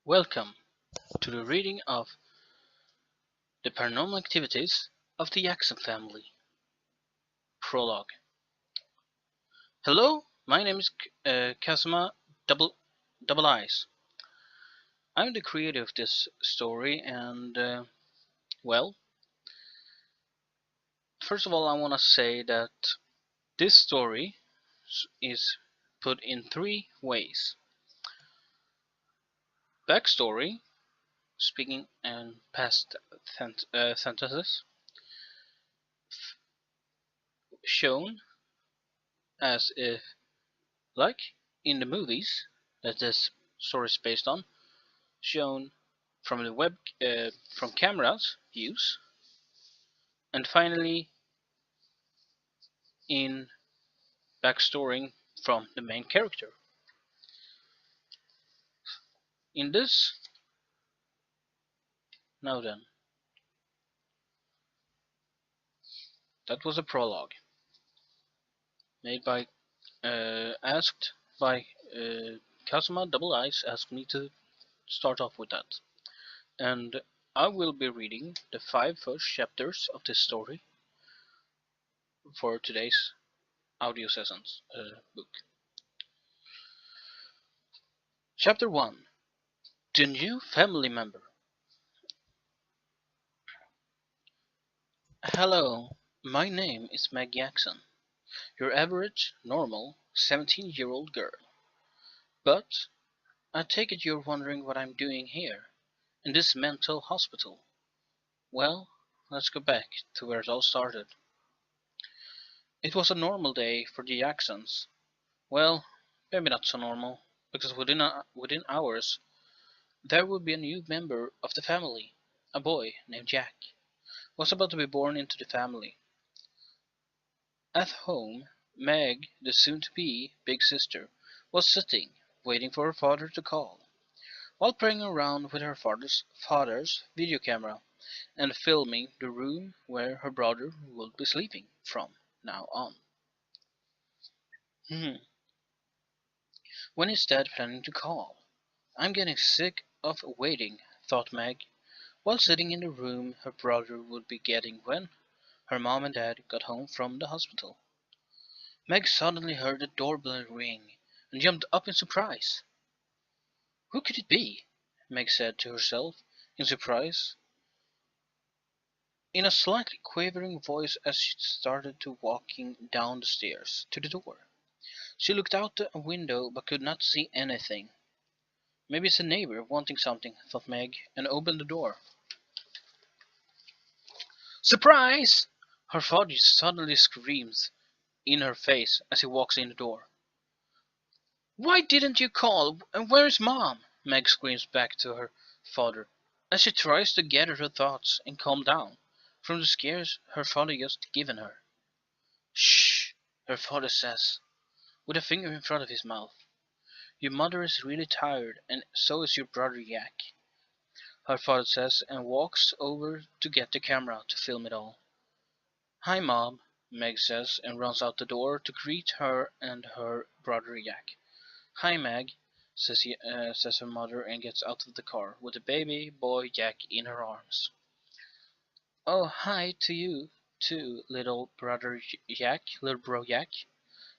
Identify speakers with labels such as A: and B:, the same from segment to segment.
A: Welcome to the reading of The Paranormal Activities of the Jackson Family. Prologue. Hello, my name is Kazuma Double Eyes. I'm the creator of this story, and well, first of all, I want to say that this story is put in three ways: backstory, speaking and past sentences, shown as if, like in the movies that this story is based on, shown from the from cameras views, and finally in backstory from the main character. In this, now then, that was a prologue made by asked by Kazuma Double Eyes asked me to start off with that, and I will be reading the five first chapters of this story for today's audio sessions book. Chapter 1: The New Family Member. Hello, my name is Meg Jackson, your average, normal, 17-year-old girl. But I take it you're wondering what I'm doing here, in this mental hospital. Well, let's go back to where it all started. It was a normal day for the Jacksons. Well, maybe not so normal, because within hours there would be a new member of the family. A boy named Jack was about to be born into the family. At home, Meg, the soon-to-be big sister, was sitting, waiting for her father to call, while playing around with her father's video camera and filming the room where her brother would be sleeping from now on. When is Dad planning to call? I'm getting sick of waiting, thought Meg, while sitting in the room her brother would be getting when her mom and dad got home from the hospital. Meg suddenly heard the doorbell ring and jumped up in surprise. Who could it be? Meg said to herself in surprise, in a slightly quavering voice as she started to walking down the stairs to the door. She looked out the window but could not see anything. Maybe it's a neighbor wanting something, thought Meg, and opened the door. Surprise! Her father suddenly screams in her face as he walks in the door. Why didn't you call? And where is Mom? Meg screams back to her father as she tries to gather her thoughts and calm down from the scares her father just given her. Shh, her father says, with a finger in front of his mouth. Your mother is really tired, and so is your brother Jack, her father says, and walks over to get the camera to film it all. Hi, Mom, Meg says, and runs out the door to greet her and her brother Jack. Hi, Meg, says her mother, and gets out of the car with the baby boy Jack in her arms. Oh, hi to you, too, little bro Jack,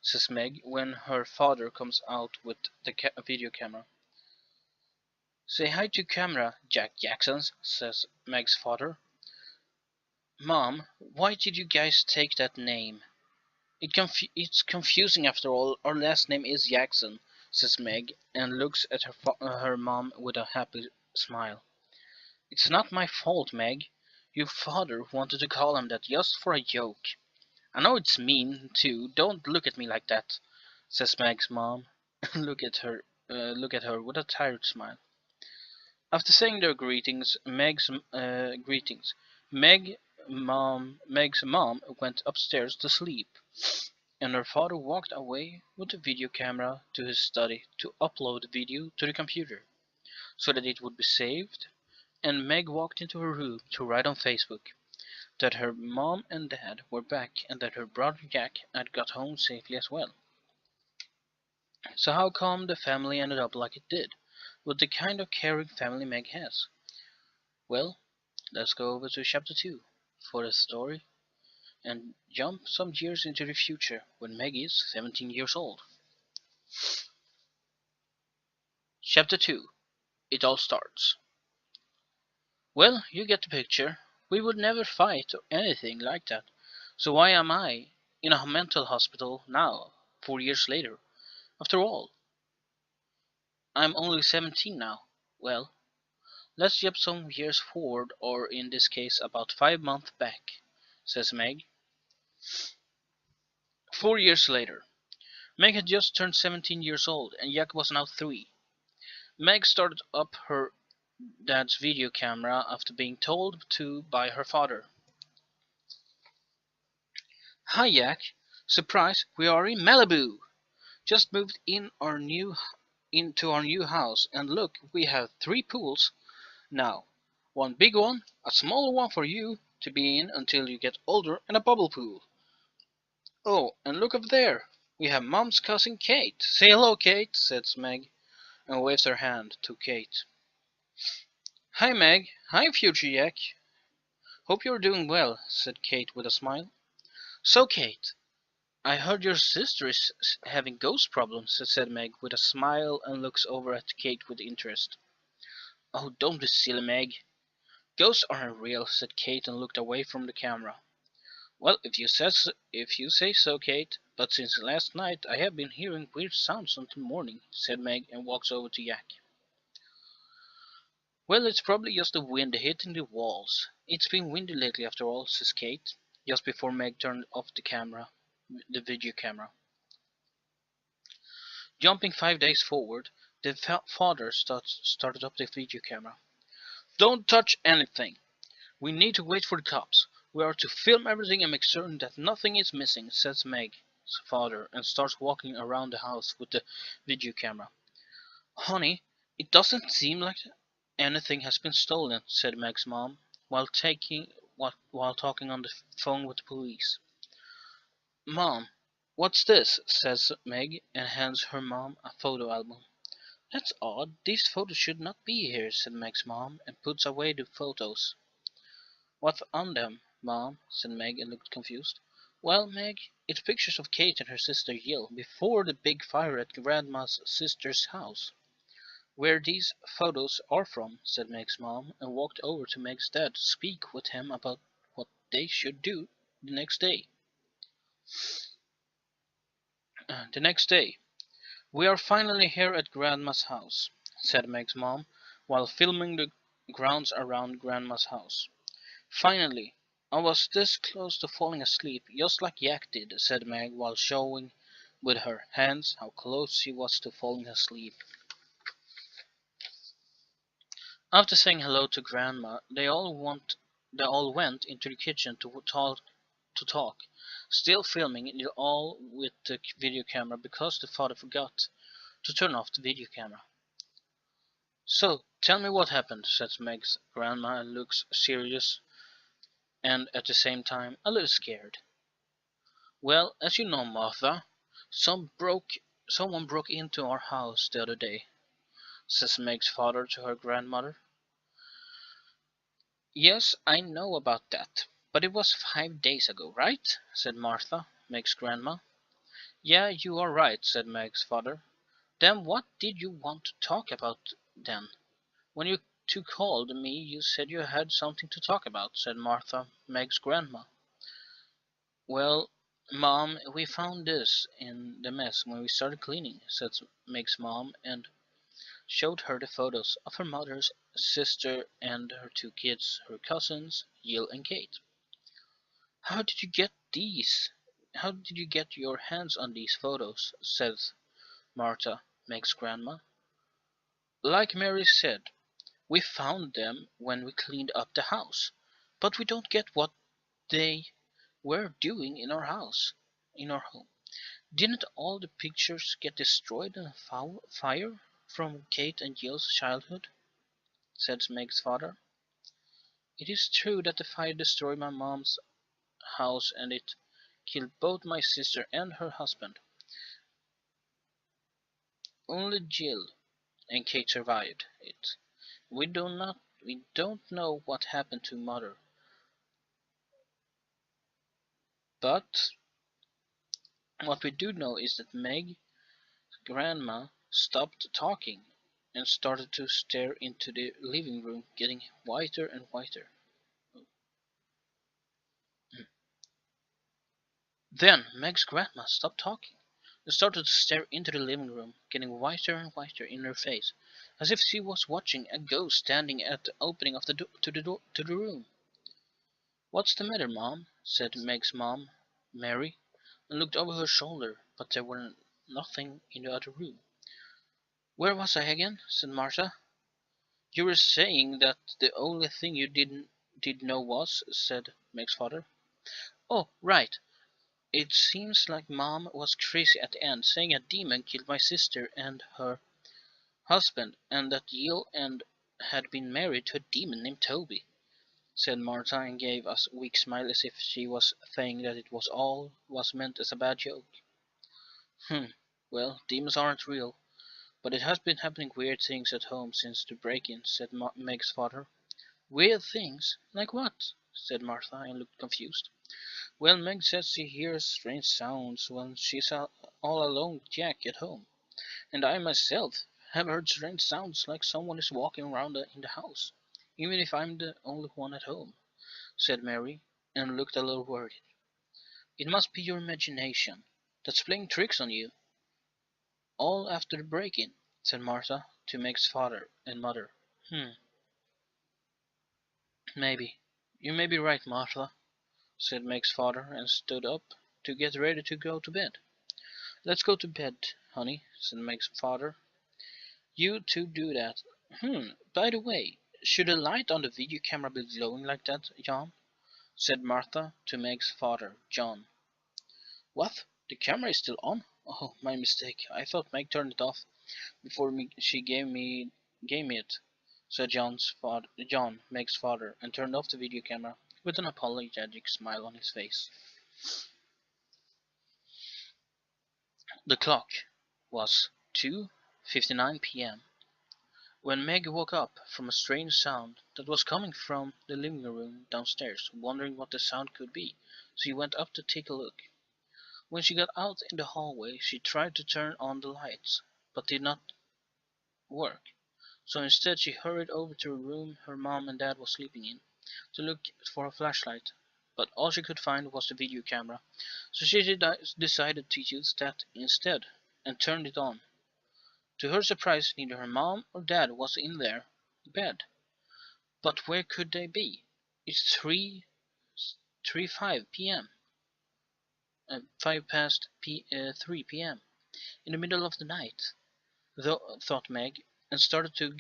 A: says Meg when her father comes out with the video camera. Say hi to camera, Jack Jackson, says Meg's father. Mom, why did you guys take that name? It's confusing after all. Our last name is Jackson, says Meg, and looks at her mom with a happy smile. It's not my fault, Meg. Your father wanted to call him that just for a joke. I know it's mean, too. Don't look at me like that, says Meg's mom, and look at her with a tired smile. After saying their greetings, Meg's mom went upstairs to sleep, and her father walked away with the video camera to his study to upload the video to the computer, so that it would be saved, and Meg walked into her room to write on Facebook that her mom and dad were back and that her brother Jack had got home safely as well. So how come the family ended up like it did? with the kind of caring family Meg has. Well, let's go over to chapter 2 for the story and jump some years into the future when Meg is 17 years old. Chapter 2. It all starts. Well, you get the picture. We would never fight or anything like that. So why am I in a mental hospital now, 4 years later? After all, I'm only 17 now. Well, let's jump some years forward, or in this case, about 5 months back, says Meg. 4 years later. Meg had just turned 17 years old, and Jack was now 3. Meg started up her dad's video camera after being told to by her father. Hi, Jack. Surprise, we are in Malibu. Just moved into our new house, and look, we have 3 pools now. One big one, a smaller one for you to be in until you get older, and a bubble pool. Oh, and look up there. We have Mom's cousin Kate. Say hello, Kate, says Meg, and waves her hand to Kate. Hi, Meg. Hi, future Jack. Hope you're doing well, said Kate with a smile. So, Kate, I heard your sister is having ghost problems, said Meg with a smile and looks over at Kate with interest. Oh, don't be silly, Meg. Ghosts aren't real, said Kate and looked away from the camera. Well, if you say so, Kate, but since last night I have been hearing weird sounds until morning, said Meg and walks over to Jack. Well, it's probably just the wind hitting the walls. It's been windy lately after all, says Kate, just before Meg turned off the video camera. Jumping 5 days forward, the father started up the video camera. Don't touch anything. We need to wait for the cops. We are to film everything and make certain that nothing is missing, says Meg's father, and starts walking around the house with the video camera. Honey, it doesn't seem like anything has been stolen, said Meg's mom, while talking on the phone with the police. Mom, what's this? Says Meg, and hands her mom a photo album. That's odd. These photos should not be here, said Meg's mom, and puts away the photos. What's on them, Mom? Said Meg and looked confused. Well, Meg, it's pictures of Kate and her sister Jill before the big fire at Grandma's sister's house. Where these photos are from, said Meg's mom, and walked over to Meg's dad to speak with him about what they should do the next day. The next day. We are finally here at Grandma's house, said Meg's mom, while filming the grounds around Grandma's house. Finally, I was this close to falling asleep, just like Jack did, said Meg while showing with her hands how close she was to falling asleep. After saying hello to Grandma, they all went into the kitchen to talk, still filming it all with the video camera because the father forgot to turn off the video camera. So, tell me what happened, says Meg's grandma and looks serious and at the same time a little scared. Well, as you know, Martha, someone broke into our house the other day, says Meg's father to her grandmother. Yes, I know about that, but it was 5 days ago, right? Said Martha, Meg's grandma. Yeah, you are right, said Meg's father. Then what did you want to talk about then? When you two called me, you said you had something to talk about, said Martha, Meg's grandma. Well, Mom, we found this in the mess when we started cleaning, said Meg's mom, and showed her the photos of her mother's sister and her 2 kids, her cousins, Jill and Kate. How did you get these? How did you get your hands on these photos? Said Martha, Meg's grandma. Like Mary said, we found them when we cleaned up the house, but we don't get what they were doing in our home. Didn't all the pictures get destroyed in a fire from Kate and Jill's childhood? Said Meg's father. It is true that the fire destroyed my mom's house and it killed both my sister and her husband. Only Jill and Kate survived it. We don't know what happened to Mother, but what we do know is that Meg's grandma stopped talking and started to stare into the living room, getting whiter and whiter. Then Meg's grandma stopped talking and started to stare into the living room, getting whiter and whiter in her face, as if she was watching a ghost standing at the opening of the door to the room. "What's the matter, Mom?" said Meg's mom, Mary, and looked over her shoulder, but there was nothing in the other room. "Where was I again?" said Martha. "You were saying that the only thing you did know was," said Meg's father. "Oh, right. It seems like Mom was crazy at the end, saying a demon killed my sister and her husband, and that Jill and had been married to a demon named Toby," said Martha, and gave us a weak smile as if she was saying that it was meant as a bad joke. Well, demons aren't real, but it has been happening weird things at home since the break-in," said Meg's father. "Weird things? Like what?" said Martha, and looked confused. "Well, Meg says she hears strange sounds when she's all alone with Jack at home, and I myself have heard strange sounds like someone is walking around in the house, even if I'm the only one at home," said Mary, and looked a little worried. "It must be your imagination that's playing tricks on you, all after the break-in," said Martha to Meg's father and mother. Maybe. You may be right, Martha," said Meg's father, and stood up to get ready to go to bed. "Let's go to bed, honey," said Meg's father. "You two do that. By the way, should the light on the video camera be glowing like that, John?" said Martha to Meg's father, John. "What? The camera is still on? Oh, my mistake. I thought Meg turned it off before she gave me it," said John, Meg's father, and turned off the video camera with an apologetic smile on his face. The clock was 2:59 p.m. when Meg woke up from a strange sound that was coming from the living room downstairs. Wondering what the sound could be, she went up to take a look. When she got out in the hallway, she tried to turn on the lights, but did not work. So instead she hurried over to a room her mom and dad was sleeping in, to look for a flashlight. But all she could find was the video camera, so she decided to use that instead, and turned it on. To her surprise, neither her mom or dad was in their bed. But where could they be? It's 3:05 p.m. 5 past 3 p.m. in the middle of the night, thought Meg, and started to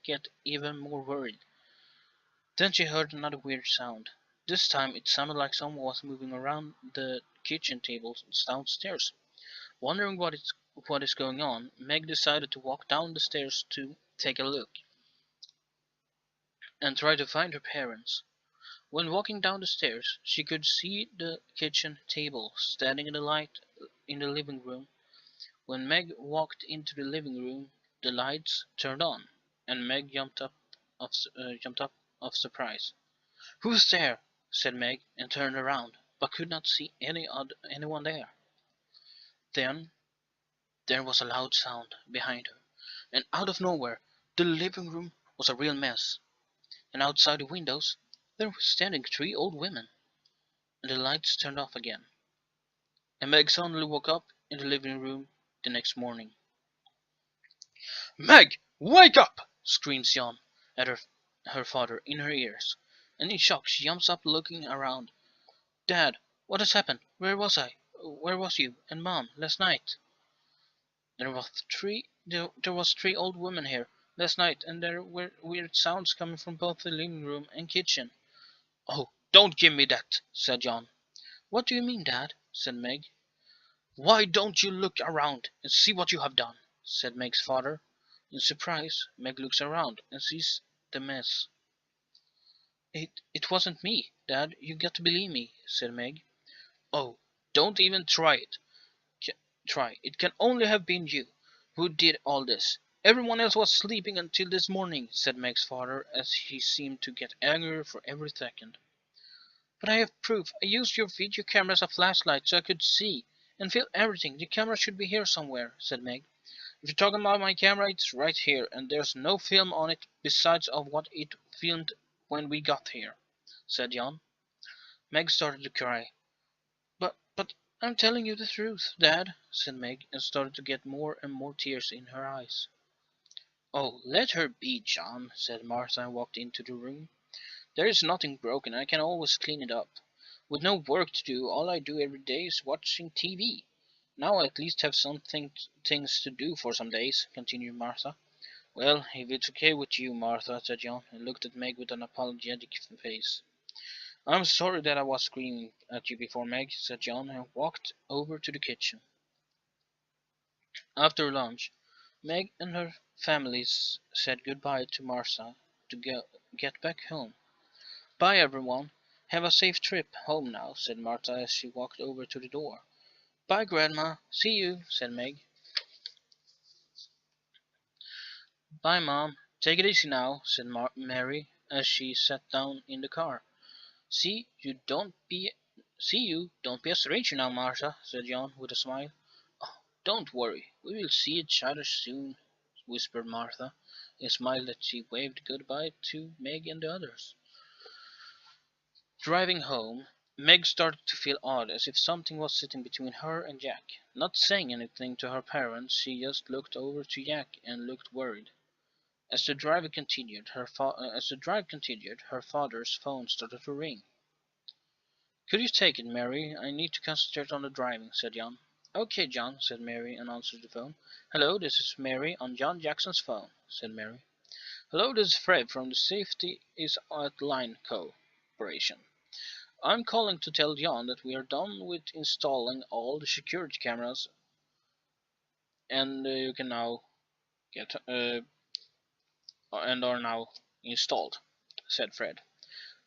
A: get even more worried. Then she heard another weird sound. This time it sounded like someone was moving around the kitchen table downstairs. Wondering what is going on, Meg decided to walk down the stairs to take a look and try to find her parents. When walking down the stairs, she could see the kitchen table standing in the light in the living room. When Meg walked into the living room, the lights turned on, and Meg jumped up of surprise. "Who's there?" said Meg, and turned around, but could not see anyone there. Then there was a loud sound behind her, and out of nowhere the living room was a real mess, and outside the windows there were standing 3 old women, and the lights turned off again, and Meg suddenly woke up in the living room the next morning. "Meg, wake up!" screams John at her father in her ears, and in shock she jumps up looking around. "Dad, what has happened? Where was I? Where was you and Mom last night?" There was 3 old women here last night, and there were weird sounds coming from both the living room and kitchen." "Oh, don't give me that," said John. "What do you mean, Dad?" said Meg. "Why don't you look around and see what you have done?" said Meg's father. In surprise, Meg looks around and sees the mess. It wasn't me, Dad. You got to believe me," said Meg. "Oh, don't even try it. It can only have been you who did all this. Everyone else was sleeping until this morning, said Meg's father, as he seemed to get angrier for every second. But I have proof. I used your video camera as a flashlight so I could see and feel everything. The camera should be here somewhere, said Meg. If you're talking about my camera, it's right here, and there's no film on it besides of what it filmed when we got here, said John. Meg started to cry. But I'm telling you the truth, Dad, said Meg, and started to get more and more tears in her eyes. Oh, let her be, John, said Martha, and walked into the room. There is nothing broken. I can always clean it up. With no work to do, all I do every day is watching TV. Now I at least have things to do for some days, continued Martha. Well, if it's okay with you, Martha, said John, and looked at Meg with an apologetic face. I'm sorry that I was screaming at you before, Meg, said John, and walked over to the kitchen. After lunch, Meg and her families said goodbye to Martha to get back home. Bye, everyone. Have a safe trip home now, said Martha as she walked over to the door. Bye, Grandma. See you, said Meg. Bye, Mom. Take it easy now, said Mary as she sat down in the car. See you, don't be a stranger now, Martha, said John with a smile. Oh, don't worry, we will see each other soon, whispered Martha, and smiled as she waved goodbye to Meg and the others. Driving home, Meg started to feel odd, as if something was sitting between her and Jack. Not saying anything to her parents, she just looked over to Jack and looked worried. As the drive continued, her father's phone started to ring. Could you take it, Mary? I need to concentrate on the driving, said John. Okay, John, said Mary, and answered the phone. Hello, this is Mary on John Jackson's phone, said Mary. Hello, this is Fred from the Safety is at Line Corporation. I'm calling to tell John that we are done with installing all the security cameras, and you can now get and are now installed, said Fred.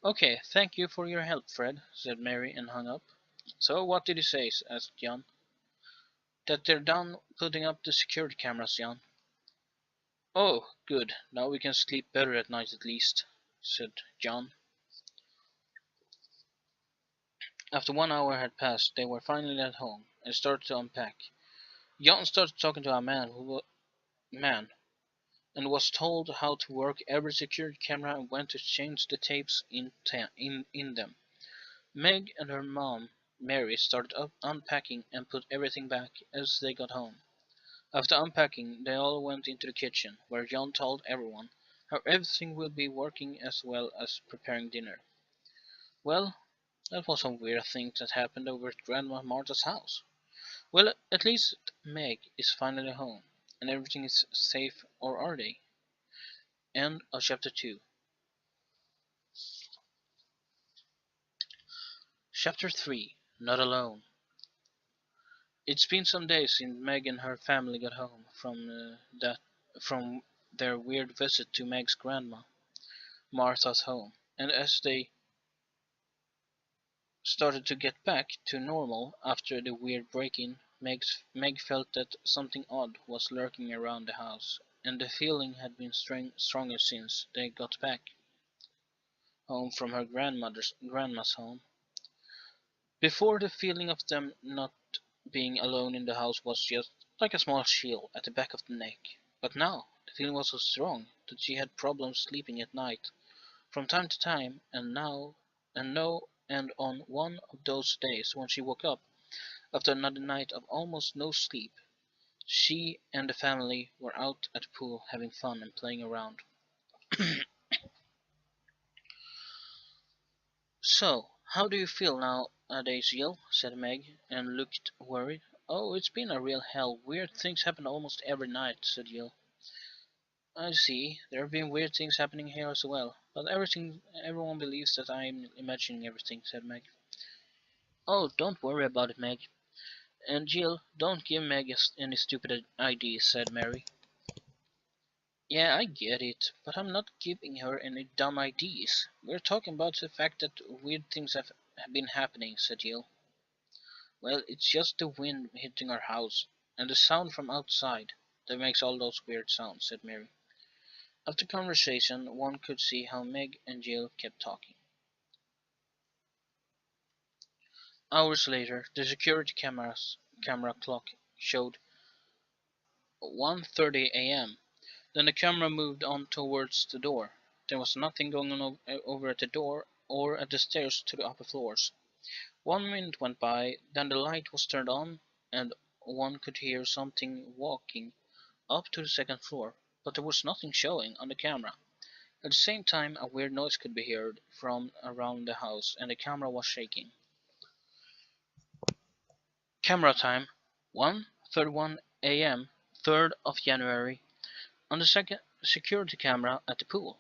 A: Okay, thank you for your help, Fred, said Mary, and hung up. So what did he say? Asked John. That they're done putting up the security cameras, John. Oh, good. Now we can sleep better at night at least, said John. After 1 hour had passed, they were finally at home and started to unpack. John started talking to a man and was told how to work every security camera and when to change the tapes in them. Meg and her mom, Mary, started unpacking and put everything back as they got home. After unpacking, they all went into the kitchen, where John told everyone how everything will be working as well as preparing dinner. Well, that was some weird thing that happened over at Grandma Martha's house. Well, at least Meg is finally home, and everything is safe, or are they? End of chapter 2. Chapter 3. Not Alone. It's been some days since Meg and her family got home from their weird visit to Meg's grandma, Martha's home, and as they started to get back to normal after the weird break-in, Meg felt that something odd was lurking around the house, and the feeling had been stronger since they got back home from her grandma's home. Before, the feeling of them not being alone in the house was just like a small chill at the back of the neck. But now, the feeling was so strong that she had problems sleeping at night from time to time, and on one of those days when she woke up after another night of almost no sleep, she and the family were out at the pool having fun and playing around. So, how do you feel nowadays, Jill? Said Meg, and looked worried. Oh, it's been a real hell. Weird things happen almost every night, said Jill. I see. There have been weird things happening here as well. But everyone believes that I'm imagining everything, said Meg. Oh, don't worry about it, Meg. And Jill, don't give Meg any stupid ideas, said Mary. Yeah, I get it, but I'm not giving her any dumb ideas. We're talking about the fact that weird things have been happening, said Jill. Well, it's just the wind hitting our house, and the sound from outside. that makes all those weird sounds," said Mary. After conversation, one could see how Meg and Jill kept talking. Hours later, the security camera clock showed 1:30 a.m. Then the camera moved on towards the door. There was nothing going on over at the door or at the stairs to the upper floors. 1 minute went by, then the light was turned on, and one could hear something walking up to the second floor, but there was nothing showing on the camera. At the same time, a weird noise could be heard from around the house, and the camera was shaking. Camera time, 1:31 a.m., 3rd of January, on the second security camera at the pool.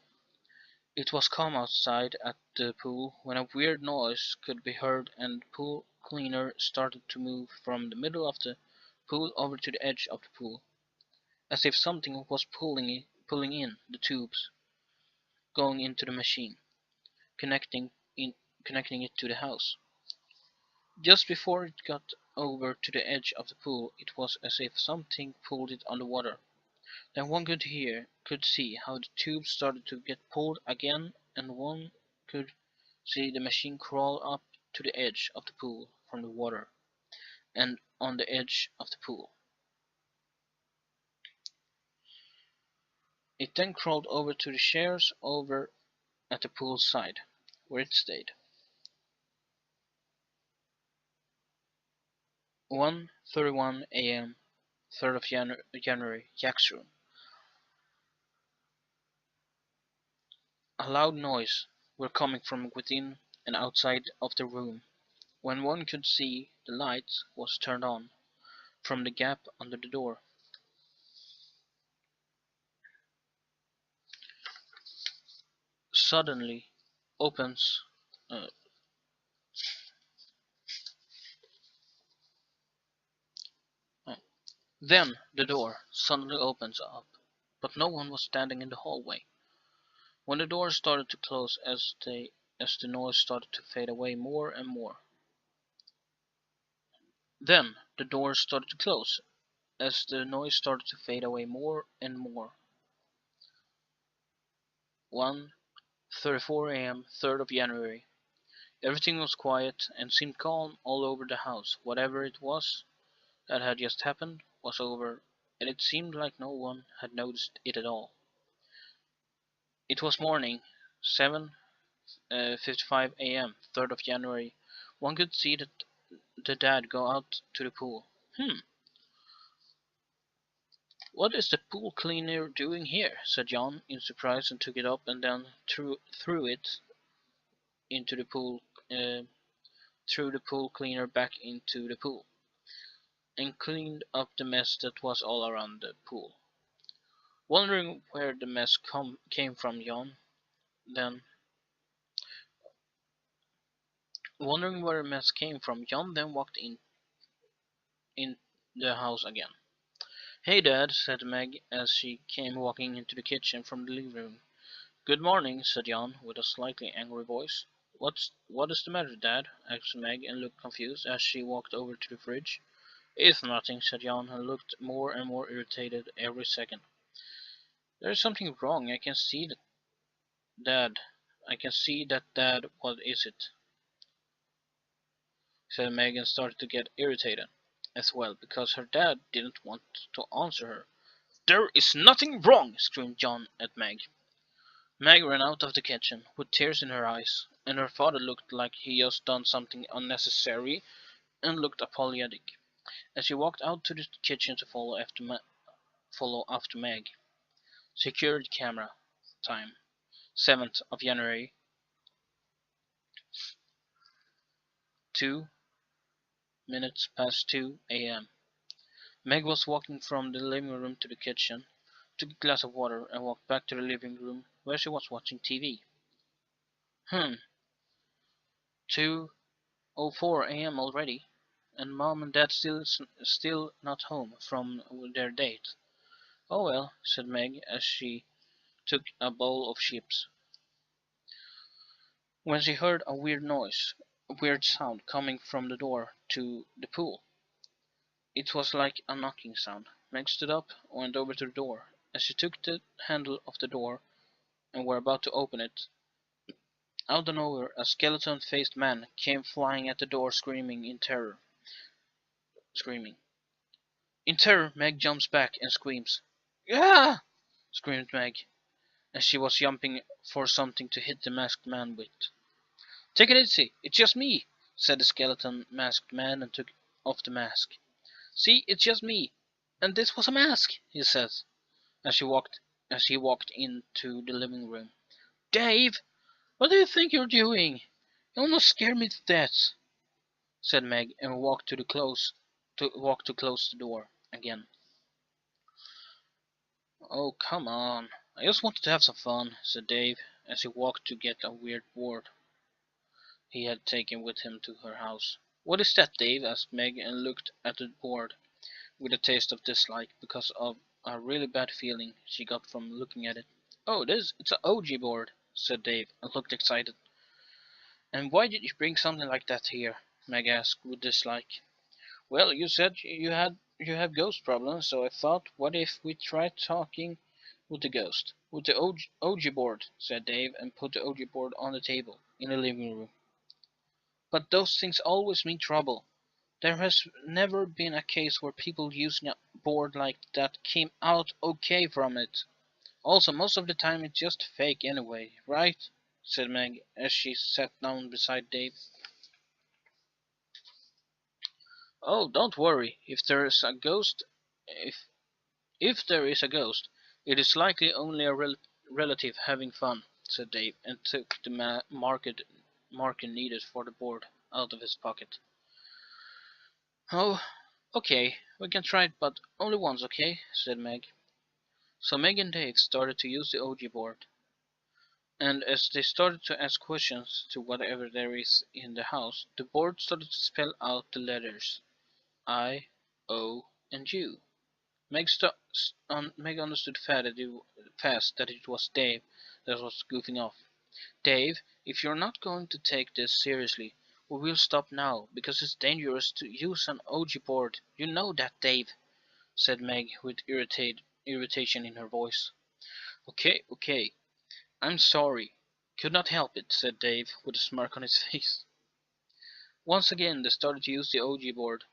A: It was calm outside at the pool when a weird noise could be heard and the pool cleaner started to move from the middle of the pool over to the edge of the pool, as if something was pulling in the tubes going into the machine, connecting it to the house. Just before it got over to the edge of the pool, it was as if something pulled it underwater. Then one could see how the tubes started to get pulled again, and one could see the machine crawl up to the edge of the pool from the water, and on the edge of the pool. It then crawled over to the chairs over at the pool side, where it stayed. 1:31 a.m., 3rd of January, Jack's room. A loud noise were coming from within and outside of the room, when one could see the light was turned on from the gap under the door. Suddenly opens uh, oh. Then the door suddenly opens up, but no one was standing in the hallway. When the door started to close as the noise started to fade away more and more. Then the door started to close as the noise started to fade away more and more. 1:34 a.m., 3rd of January. Everything was quiet and seemed calm all over the house. Whatever it was that had just happened was over, and it seemed like no one had noticed it at all. It was morning, 7:55 a.m., 3rd of January. One could see that the dad go out to the pool. What is the pool cleaner doing here?" said John in surprise, and took it up and then threw it into the pool, threw the pool cleaner back into the pool, and cleaned up the mess that was all around the pool. Wondering where the mess came from, John then walked in the house again. "Hey, Dad," said Meg as she came walking into the kitchen from the living room. "Good morning," said John, with a slightly angry voice. What is the matter, Dad?" asked Meg, and looked confused as she walked over to the fridge. "It's nothing," said John, and looked more and more irritated every second. "There is something wrong. I can see that, Dad. What is it?" said Meg, and started to get irritated as well, because her dad didn't want to answer her. "There is nothing wrong!" screamed John at Meg. Meg ran out of the kitchen, with tears in her eyes, and her father looked like he just done something unnecessary, and looked apologetic, as she walked out to the kitchen to follow after Meg. Security camera time, 7th of January, 2:02 a.m. Meg was walking from the living room to the kitchen, took a glass of water, and walked back to the living room, where she was watching TV. 2:04 a.m. already, and Mom and Dad still not home from their date. "Oh well," said Meg as she took a bowl of chips, when she heard a weird sound coming from the door to the pool. It was like a knocking sound. Meg stood up and went over to the door. As she took the handle of the door and were about to open it, out of nowhere a skeleton-faced man came flying at the door, screaming in terror. In terror, Meg jumps back and screams. "Ah!" screamed Meg, as she was jumping for something to hit the masked man with. "Take it easy, it's just me," said the skeleton masked man and took off the mask. "See, it's just me, and this was a mask," he said, as he walked into the living room. "Dave, what do you think you're doing? You almost scared me to death," said Meg, and walked to close the door again. "Oh, come on. I just wanted to have some fun," said Dave, as he walked to get a weird board he had taken with him to her house. "What is that, Dave?" asked Meg, and looked at the board with a taste of dislike because of a really bad feeling she got from looking at it. "Oh, it's an Ouija board," said Dave, and looked excited. "And why did you bring something like that here?" Meg asked with dislike. "Well, you said you have ghost problems, so I thought, what if we tried talking with the ghost? With the Ouija board," said Dave, and put the Ouija board on the table in the living room. "But those things always mean trouble. There has never been a case where people using a board like that came out okay from it. Also, most of the time it's just fake anyway, right?" said Meg, as she sat down beside Dave. "Oh, don't worry. If there is a ghost, it is likely only a relative having fun," said Dave, and took the marker needed for the board out of his pocket. "Oh, okay, we can try it, but only once, okay?" said Meg. So Meg and Dave started to use the Ouija board, and as they started to ask questions to whatever there is in the house, the board started to spell out the letters I, O, and U. Meg understood fast that it was Dave that was goofing off. "Dave, if you're not going to take this seriously, we will stop now, because it's dangerous to use an Ouija board. You know that, Dave," said Meg with irritation in her voice. Okay, I'm sorry. Could not help it," said Dave with a smirk on his face. Once again they started to use the Ouija board,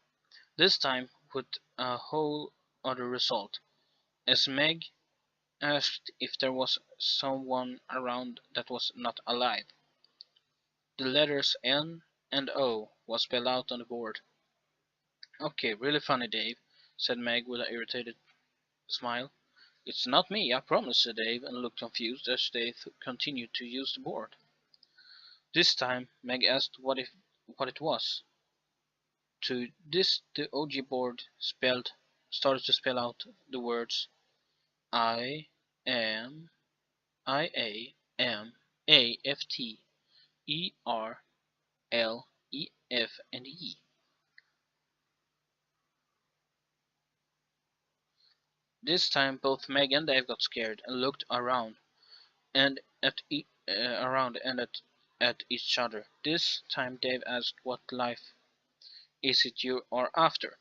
A: this time with a whole other result. As Meg asked if there was someone around that was not alive, the letters N and O was spelled out on the board. "Okay, really funny, Dave," said Meg with an irritated smile. "It's not me, I promise," said Dave, and looked confused as they continued to use the board. This time Meg asked what it was. To this the Ouija board started to spell out the words I am IAMAFTERLEF. This time both Meg and Dave got scared and looked around and at each other. This time Dave asked, "What life is it you are after?"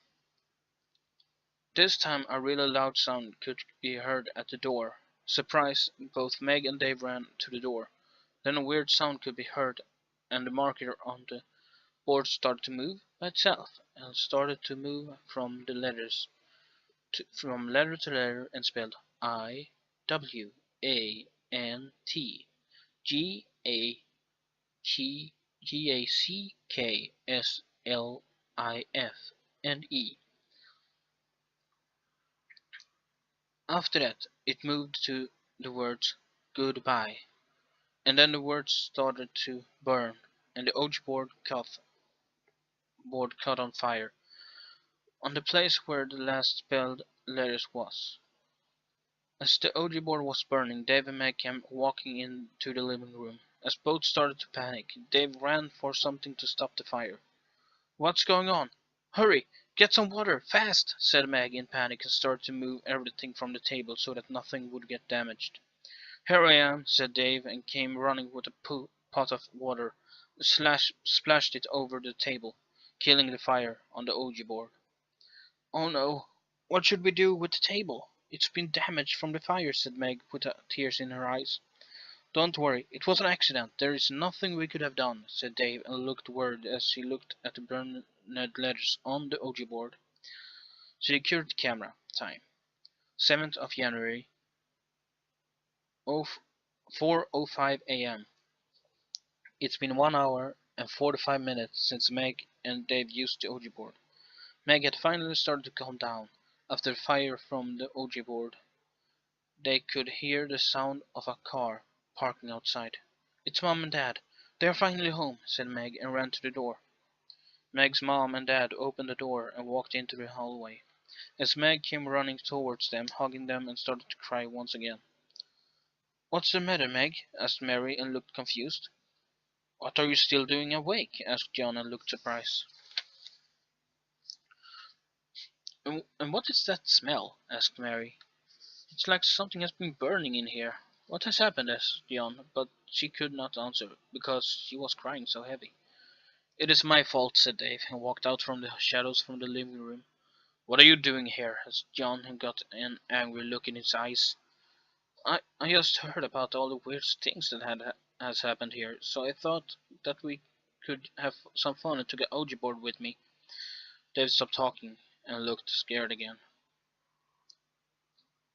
A: This time a really loud sound could be heard at the door. Surprised, both Meg and Dave ran to the door. Then a weird sound could be heard, and the marker on the board started to move by itself, and started to move from letter to letter, and spelled IWANTGACKSLIFNE. After that it moved to the words "Goodbye," and then the words started to burn, and the Ouija board caught on fire on the place where the last spelled letters was. As the Ouija board was burning, Dave and Meg came walking into the living room. As both started to panic, Dave ran for something to stop the fire. "What's going on? Hurry, get some water, fast!" said Meg in panic, and started to move everything from the table so that nothing would get damaged. "Here I am," said Dave, and came running with a pot of water, splashed it over the table, killing the fire on the Ouija board. "Oh no, What should we do with the table? It's been damaged from the fire, said Meg, with tears in her eyes. Don't worry, it was an accident. There is nothing we could have done, said Dave, and looked worried as he looked at the burned letters on the Ouija board. Security camera. Time. 7th of January, 4:05 a.m. It's been 1 hour and 45 minutes since Meg and Dave used the Ouija board. Meg had finally started to calm down. After the fire from the Ouija board, they could hear the sound of a car parking outside. It's Mom and Dad. They are finally home, said Meg and ran to the door. Meg's mom and dad opened the door and walked into the hallway. As Meg came running towards them, hugging them, and started to cry once again. What's the matter, Meg? Asked Mary and looked confused. What are you still doing awake? Asked John and looked surprised. And what is that smell? Asked Mary. It's like something has been burning in here. What has happened? Asked John, but she could not answer because she was crying so heavy. It is my fault, said Dave, and walked out from the shadows from the living room. What are you doing here? Asked John, and got an angry look in his eyes. I just heard about all the weird things that has happened here, so I thought that we could have some fun and took an Ouija board with me. Dave stopped talking and looked scared again.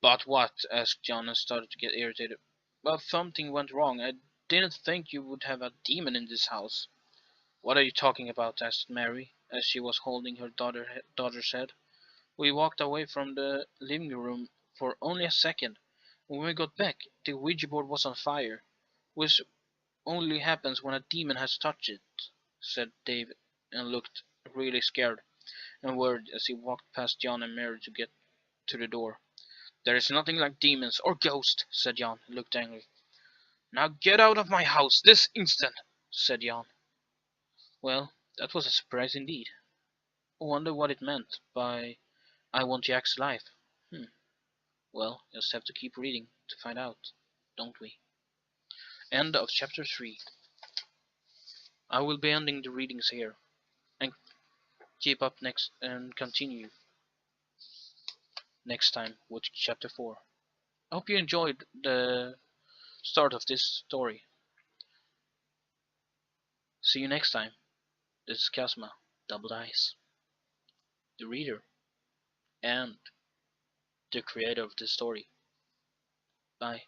A: But what? Asked John and started to get irritated. Well, something went wrong. I didn't think you would have a demon in this house. What are you talking about? Asked Mary, as she was holding her daughter's head. We walked away from the living room for only a second. When we got back, the Ouija board was on fire, which only happens when a demon has touched it, said Dave, and looked really scared and worried as he walked past John and Mary to get to the door. There is nothing like demons or ghosts, said John, and looked angry. Now get out of my house this instant, said John. Well, that was a surprise indeed. I wonder what it meant by I want Jack's life. Well, just have to keep reading to find out, don't we? End of chapter 3. I will be ending the readings here and keep up next and continue next time with chapter 4. I hope you enjoyed the start of this story. See you next time. This is Kazma, Double Dice, the reader, and the creator of this story. Bye.